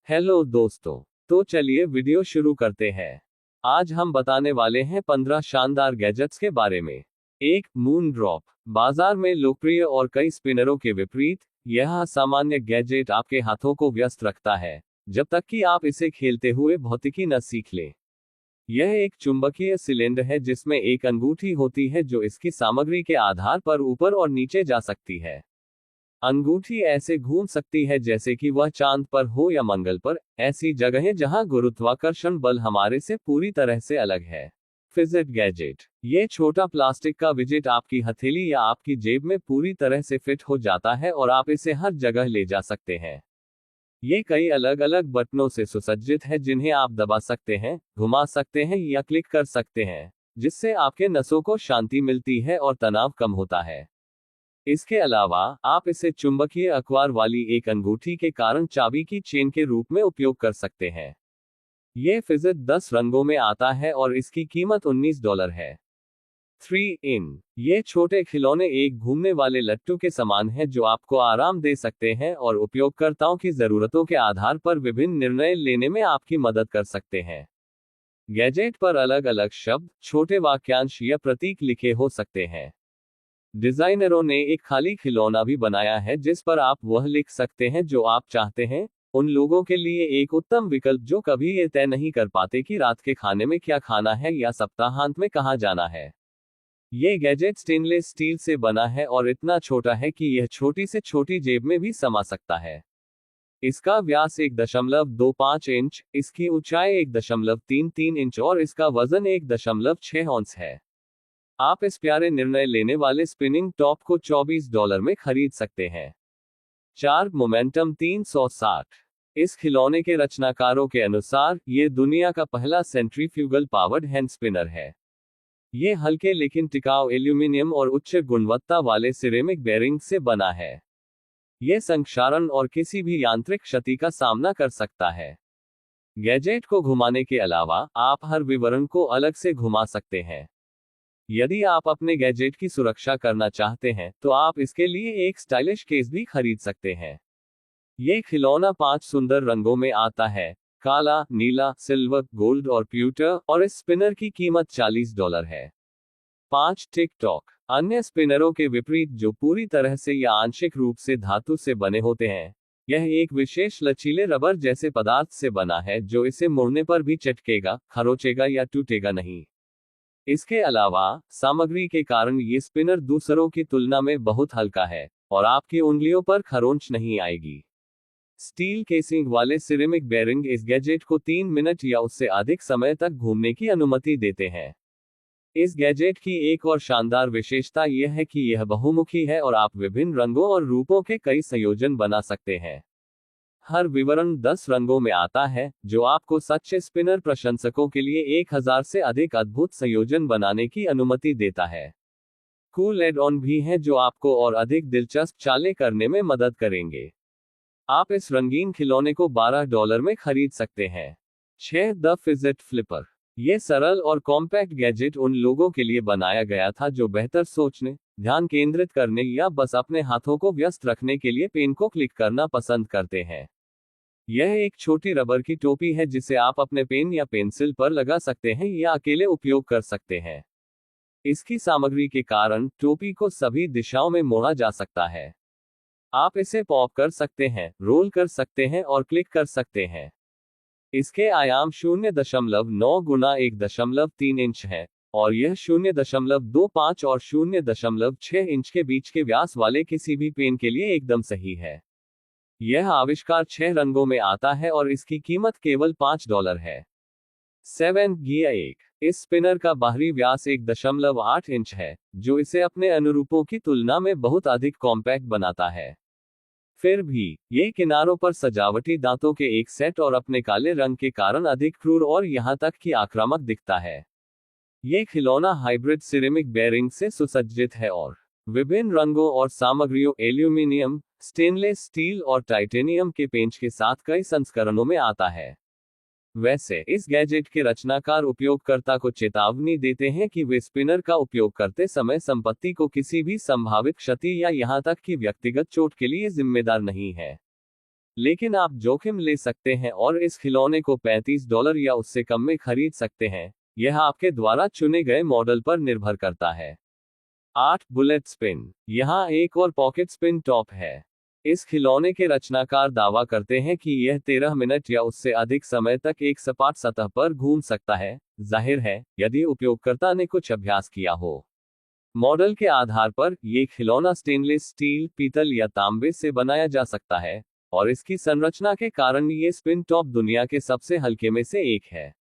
Hello दोस्तों। तो चलिए वीडियो शुरू करते हैं। आज हम बताने वाले हैं 15 शानदार गैजेट्स के बारे में। एक मून ड्रॉप। बाजार में लोकप्रिय और कई स्पिनरों के विपरीत, यह असामान्य गैजेट आपके हाथों को व्यस्त रखता है जब तक कि आप इसे खेलते हुए भौतिकी न सीख लें। यह एक चुंबकीय सिलेंडर है जिसमें एक अंगूठी होती है जो इसकी सामग्री के आधार पर ऊपर और नीचे जा सकती है। अंगूठी ऐसे घूम सकती है जैसे कि वह चांद पर हो या मंगल पर, ऐसी जगहें जहां गुरुत्वाकर्षण बल हमारे से पूरी तरह से अलग है। Fidget gadget. ये छोटा प्लास्टिक का विजेट आपकी हथेली या आपकी जेब में पूरी तरह से फिट हो जाता है और आप इसे हर जगह ले जा सकते हैं। ये कई अलग अलग बटनों से सुसज्जित है जिन्हें आप दबा सकते हैं, घुमा सकते हैं या क्लिक कर सकते हैं, जिससे आपके नसों को शांति मिलती है और तनाव कम होता है। इसके अलावा आप इसे चुंबकीय अखबार वाली एक अंगूठी के कारण चाबी की चेन के रूप में उपयोग कर सकते हैं। ये फिजिट 10 रंगों में आता है और इसकी कीमत $19 है। 3 इन। ये छोटे खिलौने एक घूमने वाले लट्टू के समान है जो आपको आराम दे सकते हैं और उपयोगकर्ताओं की जरूरतों के आधार पर विभिन्न निर्णय लेने में आपकी मदद कर सकते हैं। गैजेट पर अलग अलग शब्द, छोटे वाक्यांश या प्रतीक लिखे हो सकते हैं। डिजाइनरों ने एक खाली खिलौना भी बनाया है जिस पर आप वह लिख सकते हैं जो आप चाहते हैं। उन लोगों के लिए एक उत्तम विकल्प जो कभी ये तय नहीं कर पाते कि रात के खाने में क्या खाना है या सप्ताहांत में कहाँ जाना है। ये गैजेट स्टेनलेस स्टील से बना है और इतना छोटा है कि यह छोटी से छोटी जेब में भी समा सकता है। इसका व्यास 1.25 इंच, इसकी ऊंचाई 1.33 इंच और इसका वजन 1.6 औंस है। आप इस प्यारे निर्णय लेने वाले स्पिनिंग टॉप को $24 में खरीद सकते हैं। 4 मोमेंटम 360। इस खिलौने के रचनाकारों के अनुसार ये दुनिया का पहला सेंट्रीफ्यूगल पावर्ड हैंड स्पिनर है। ये हल्के लेकिन टिकाऊ एल्यूमीनियम और उच्च गुणवत्ता वाले सिरेमिक बेरिंग से बना है। यह संक्षारण और किसी भी यांत्रिक क्षति का सामना कर सकता है। गैजेट को घुमाने के अलावा आप हर विवरण को अलग से घुमा सकते हैं। यदि आप अपने गैजेट की सुरक्षा करना चाहते हैं तो आप इसके लिए एक स्टाइलिश केस भी खरीद सकते हैं। ये खिलौना 5 सुंदर रंगों में आता है, काला, नीला, सिल्वर, गोल्ड और प्यूटर, और इस स्पिनर की कीमत $40 है। 5 टिक-टॉक। अन्य स्पिनरों के विपरीत जो पूरी तरह से या आंशिक रूप से धातु से बने होते हैं, यह एक विशेष लचीले रबर जैसे पदार्थ से बना है जो इसे मोड़ने पर भी चटकेगा, खरोचेगा या टूटेगा नहीं। इसके अलावा सामग्री के कारण ये स्पिनर दूसरों की तुलना में बहुत हल्का है और आपकी उंगलियों पर खरोंच नहीं आएगी। स्टील केसिंग वाले सिरेमिक बेरिंग इस गैजेट को 3 मिनट या उससे अधिक समय तक घूमने की अनुमति देते हैं। इस गैजेट की एक और शानदार विशेषता यह है कि यह बहुमुखी है और आप विभिन्न रंगों और रूपों के कई संयोजन बना सकते हैं। हर विवरण 10 रंगों में आता है, जो आपको सच्चे स्पिनर प्रशंसकों के लिए 1000 से अधिक अद्भुत संयोजन बनाने की अनुमति देता है। कूल एड ऑन भी हैं जो आपको और अधिक दिलचस्प चालें करने में मदद करेंगे। आप इस रंगीन खिलौने को $12 में खरीद सकते हैं। 6 द फिजिट फ्लिपर। यह सरल और कॉम्पैक्ट गैजेट उन लोगों के लिए बनाया गया था जो बेहतर सोचने, ध्यान केंद्रित करने या बस अपने हाथों को व्यस्त रखने के लिए पेन को क्लिक करना पसंद करते हैं। यह एक छोटी रबर की टोपी है जिसे आप अपने पेन या पेंसिल पर लगा सकते हैं या अकेले उपयोग कर सकते हैं। इसकी सामग्री के कारण टोपी को सभी दिशाओं में मोड़ा जा सकता है। आप इसे पॉप कर सकते हैं, रोल कर सकते हैं और क्लिक कर सकते हैं। इसके आयाम 0.9 गुना 1.3 इंच है और यह 0.25 और 0.6 इंच के बीच के व्यास वाले किसी भी पेन के लिए एकदम सही है। यह आविष्कार 6 रंगों में आता है और इसकी कीमत केवल $5 है। 7 गिया 1। इस स्पिनर का बाहरी व्यास 1.8 इंच है, जो इसे अपने अनुरूपों की तुलना में बहुत अधिक कॉम्पैक्ट बनाता है। फिर भी, ये किनारों पर सजावटी दांतों के एक सेट और अपने काले रंग के कारण अधिक क्रूर और यहां तक कि आक्रामक दिखता है। ये खिलौना हाइब्रिड सिरेमिक बेरिंग से सुसज्जित है और विभिन्न रंगों और सामग्रियों एल्यूमीनियम, स्टेनलेस स्टील और टाइटेनियम के पेंच के साथ कई संस्करणों में आता है। वैसे इस गैजेट के रचनाकार उपयोगकर्ता को चेतावनी देते हैं कि वे स्पिनर का उपयोग करते समय संपत्ति को किसी भी संभावित क्षति या यहां तक कि व्यक्तिगत चोट के लिए जिम्मेदार नहीं है। लेकिन आप जोखिम ले सकते हैं और इस खिलौने को $35 या उससे कम में खरीद सकते हैं। यह आपके द्वारा चुने गए मॉडल पर निर्भर करता है। 8 बुलेट स्पिन। यहाँ एक और पॉकेट स्पिन टॉप है। इस खिलौने के रचनाकार दावा करते हैं कि यह 13 मिनट या उससे अधिक समय तक एक सपाट सतह पर घूम सकता है, जाहिर है, यदि उपयोगकर्ता ने कुछ अभ्यास किया हो। मॉडल के आधार पर ये खिलौना स्टेनलेस स्टील, पीतल या तांबे से बनाया जा सकता है, और इसकी संरचना के कारण ये स्पिन टॉप दुनिया के सबसे हल्के में से एक है।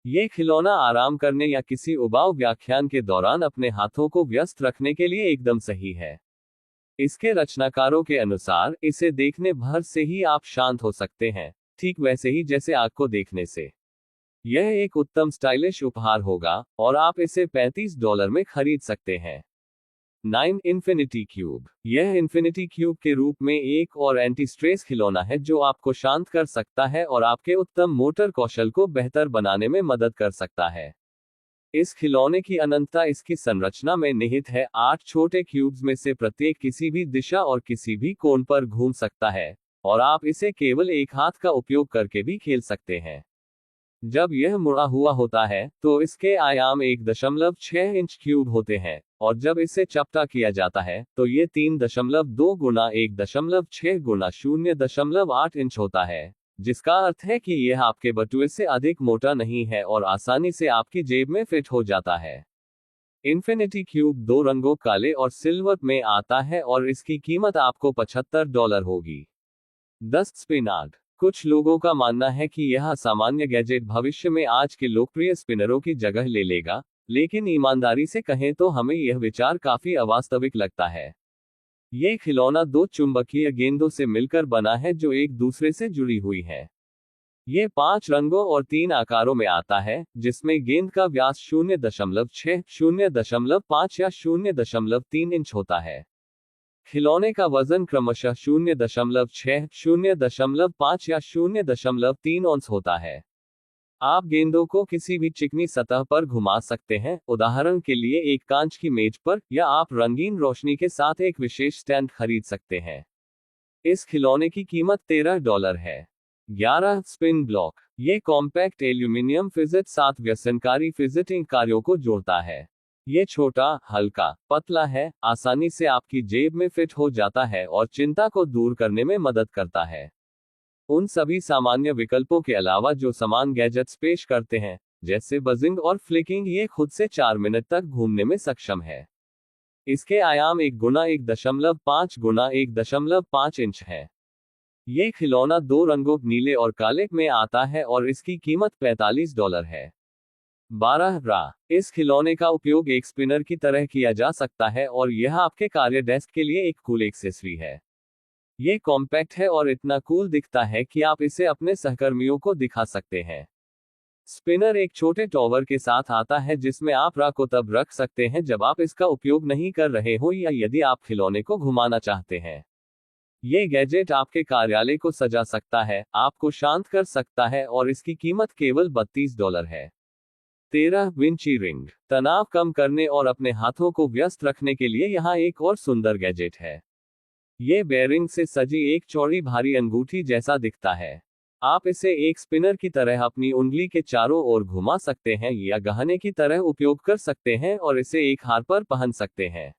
ये खिलौना आराम करने या किसी उबाऊ व्याख्यान के दौरान अपने हाथों को व्यस्त रखने के लिए एकदम सही है। इसके रचनाकारों के अनुसार इसे देखने भर से ही आप शांत हो सकते हैं, ठीक वैसे ही जैसे आग को देखने से। यह एक उत्तम स्टाइलिश उपहार होगा, और आप इसे $35 में खरीद सकते हैं। 9 इन्फिनिटी क्यूब। यह इन्फिनिटी क्यूब के रूप में एक और एंटी स्ट्रेस खिलौना है जो आपको शांत कर सकता है और आपके उत्तम मोटर कौशल को बेहतर बनाने में मदद कर सकता है। इस खिलौने की अनंतता इसकी संरचना में निहित है। 8 छोटे क्यूब्स में से प्रत्येक किसी भी दिशा और किसी भी कोण पर घूम सकता है, और आप इसे केवल एक हाथ का उपयोग करके भी खेल सकते हैं। जब यह मुड़ा हुआ होता है तो इसके आयाम 1.6 इंच क्यूब होते हैं, और जब इसे चपटा किया जाता है तो ये 3.2 गुना 1.6 गुना 0.8 इंच होता है, जिसका अर्थ है कि यह आपके बटुए से अधिक मोटा नहीं है और आसानी से आपकी जेब में फिट हो जाता है। इन्फिनिटी क्यूब 2 रंगों काले और सिल्वर में आता है और इसकी कीमत आपको $75 होगी। 10 स्पिनार्ड। कुछ लोगों का मानना है कि यह सामान्य गैजेट भविष्य में आज के लोकप्रिय स्पिनरों की जगह ले लेगा, लेकिन ईमानदारी से कहें तो हमें यह विचार काफी अवास्तविक लगता है। ये खिलौना 2 चुंबकीय गेंदों से मिलकर बना है जो एक दूसरे से जुड़ी हुई है। ये 5 रंगों और 3 आकारों में आता है, जिसमें गेंद का व्यास 0.6, 0.5 या 0.3 इंच होता है। खिलौने का वजन क्रमशः 0.6, 0.5 या 0.3 औंस होता है। आप गेंदों को किसी भी चिकनी सतह पर घुमा सकते हैं, उदाहरण के लिए एक कांच की मेज पर, या आप रंगीन रोशनी के साथ एक विशेष स्टैंड खरीद सकते हैं। इस खिलौने की कीमत $13 है। 11 स्पिन ब्लॉक। ये कॉम्पैक्ट एल्यूमिनियम फिजेट 7 व्यसनकारी फिजेटिंग कार्यों को जोड़ता है। ये छोटा, हल्का, पतला है, आसानी से आपकी जेब में फिट हो जाता है और चिंता को दूर करने में मदद करता है। उन सभी सामान्य विकल्पों के अलावा जो समान गैजेट्स पेश करते हैं, जैसे बजिंग और फ्लिकिंग, ये खुद से 4 मिनट तक घूमने में सक्षम है। इसके आयाम 1 गुना 1.5 गुना 1.5 इंच है। ये खिलौना 2 रंगों नीले और काले में आता है और इसकी कीमत $45 है। 12 रा। इस खिलौने का उपयोग एक स्पिनर की तरह किया जा सकता है और यह आपके कार्य डेस्क के लिए एक कूल एक्सेसरी है। ये कॉम्पैक्ट है और इतना कूल दिखता है कि आप इसे अपने सहकर्मियों को दिखा सकते हैं। स्पिनर एक छोटे टॉवर के साथ आता है जिसमें आप रा को तब रख सकते हैं जब आप इसका उपयोग नहीं कर रहे हो या यदि आप खिलौने को घुमाना चाहते हैं। ये गैजेट आपके कार्यालय को सजा सकता है, आपको शांत कर सकता है, और इसकी कीमत केवल $32 है। 13 विंची रिंग। तनाव कम करने और अपने हाथों को व्यस्त रखने के लिए यहाँ एक और सुंदर गैजेट है। ये बेयरिंग से सजी एक चौड़ी भारी अंगूठी जैसा दिखता है। आप इसे एक स्पिनर की तरह अपनी उंगली के चारों ओर घुमा सकते हैं या गहने की तरह उपयोग कर सकते हैं और इसे एक हार पर पहन सकते हैं।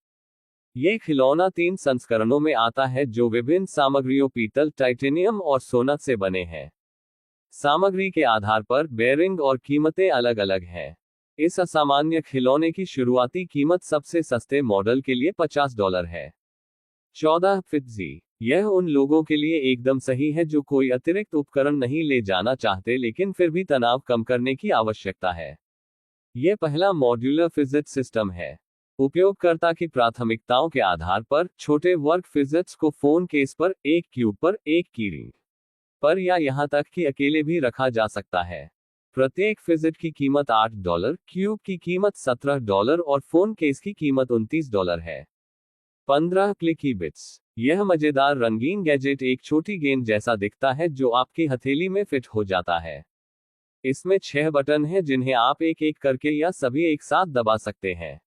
ये खिलौना 3 संस्करणों में आता है जो विभिन्न सामग्रियों पीतल, टाइटेनियम और सोना से बने हैं। सामग्री के आधार पर बेयरिंग और कीमतें अलग अलग हैं। इस असामान्य खिलौने की शुरुआती कीमत सबसे सस्ते मॉडल के लिए $50 है। 14 फिट्जी। यह उन लोगों के लिए एकदम सही है जो कोई अतिरिक्त उपकरण नहीं ले जाना चाहते लेकिन फिर भी तनाव कम करने की आवश्यकता है। यह पहला मॉड्यूलर फिजेट सिस्टम है। उपयोगकर्ता की प्राथमिकताओं के आधार पर छोटे वर्क फिजेट्स को फोन केस पर, एक क्यूब पर, एक कीरिंग पर, या यहां तक कि अकेले भी रखा जा सकता है। प्रत्येक फिजेट की कीमत $8, क्यूब की कीमत $17 और फोन केस की कीमत $29 है। 15 क्लिकी बिट्स। यह मजेदार रंगीन गैजेट एक छोटी गेंद जैसा दिखता है जो आपकी हथेली में फिट हो जाता है। इसमें 6 बटन हैं जिन्हें आप एक एक करके या सभी एक साथ दबा सकते हैं।